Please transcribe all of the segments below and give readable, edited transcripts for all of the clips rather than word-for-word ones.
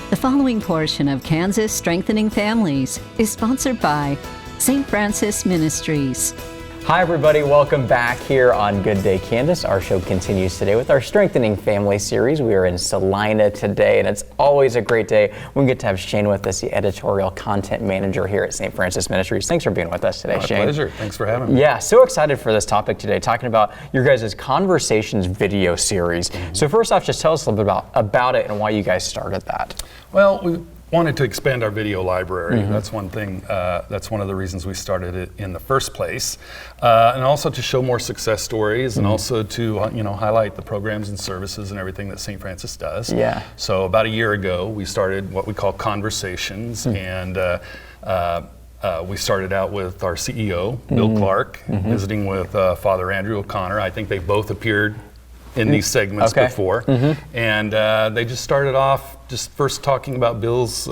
The following portion of Kansas Strengthening Families is sponsored by St. Francis Ministries. Hi everybody, welcome back here on Good Day Kansas. Our show continues today with our Strengthening Family series. We are in Salina today, and it's always a great day when we get to have Shane with us, the editorial content manager here at St. Francis Ministries. Thanks for being with us today, Shane. My pleasure. Thanks for having me. Yeah, so excited for this topic today, talking about your guys' Conversations video series. So first off, just tell us a little bit about it and why you guys started that. Well, we wanted to expand our video library. That's one thing, that's one of the reasons we started it in the first place. And also to show more success stories and also to highlight the programs and services and everything that St. Francis does. Yeah. So about a year ago, we started what we call Conversations, and we started out with our CEO, Bill Clark, visiting with Father Andrew O'Connor. I think they both appeared in these segments before. And they just started off just first talking about Bill's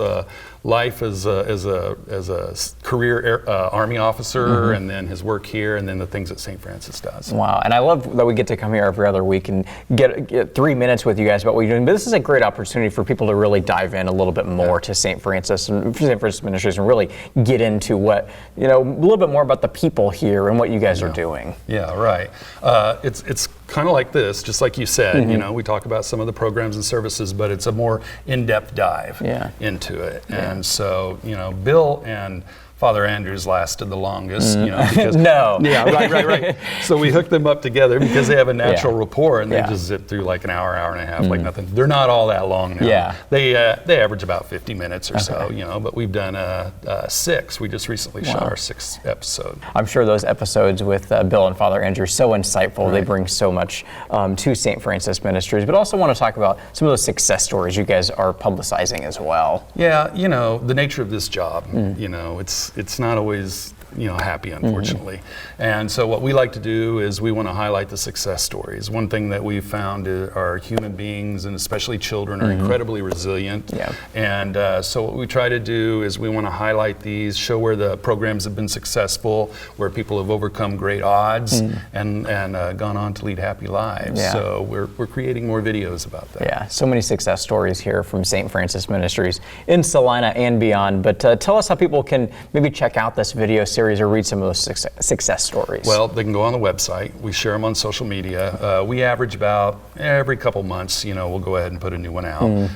life as a career Army officer, and then his work here, and then the things that St. Francis does. Wow, and I love that we get to come here every other week and get 3 minutes with you guys about what you're doing. But this is a great opportunity for people to really dive in a little bit more to St. Francis and St. Francis Ministries and really get into what, a little bit more about the people here and what you guys are doing. Yeah, right. It's kind of like this, just like you said, we talk about some of the programs and services, but it's a more in-depth dive into it. And so, Bill and Father Andrews lasted the longest, because yeah, right. So we hooked them up together because they have a natural rapport, and they just zip through like an hour and a half, like nothing. They're not all that long now. Yeah. They average about 50 minutes or so, but we've done 6. We just recently shot our 6th episode. I'm sure those episodes with Bill and Father Andrew are so insightful. They bring so much to St. Francis Ministries, but also want to talk about some of those success stories you guys are publicizing as well. Yeah, the nature of this job, it's not always happy, unfortunately. And so what we like to do is we want to highlight the success stories. One thing that we've found are human beings, and especially children, are incredibly resilient. And so what we try to do is we want to highlight these, show where the programs have been successful, where people have overcome great odds and gone on to lead happy lives. So we're creating more videos about that. Yeah, so many success stories here from St. Francis Ministries in Salina and beyond. But tell us how people can maybe check out this video series or read some of those success stories. Well, they can go on the website. We share them on social media. We average about every couple months, we'll go ahead and put a new one out,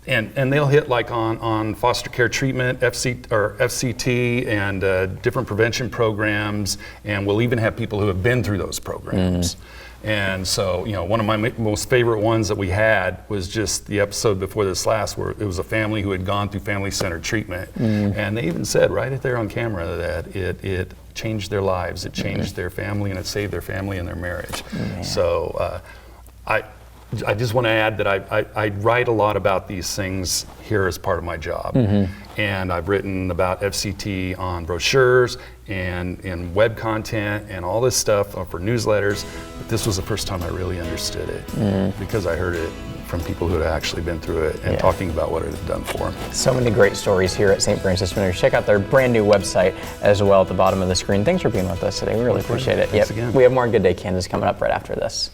and they'll hit like on foster care treatment, FCT, and different prevention programs, and we'll even have people who have been through those programs. And so, one of my most favorite ones that we had was just the episode before this last, where it was a family who had gone through family-centered treatment. And they even said right there on camera that it changed their lives, it changed their family, and it saved their family and their marriage. So I just want to add that I write a lot about these things here as part of my job. And I've written about FCT on brochures and in web content and all this stuff for newsletters. But this was the first time I really understood it because I heard it from people who had actually been through it and talking about what it had done for them. So many great stories here at St. Francis Ministries. Check out their brand new website as well at the bottom of the screen. Thanks for being with us today. We really appreciate it. Thanks again. We have more Good Day Kansas coming up right after this.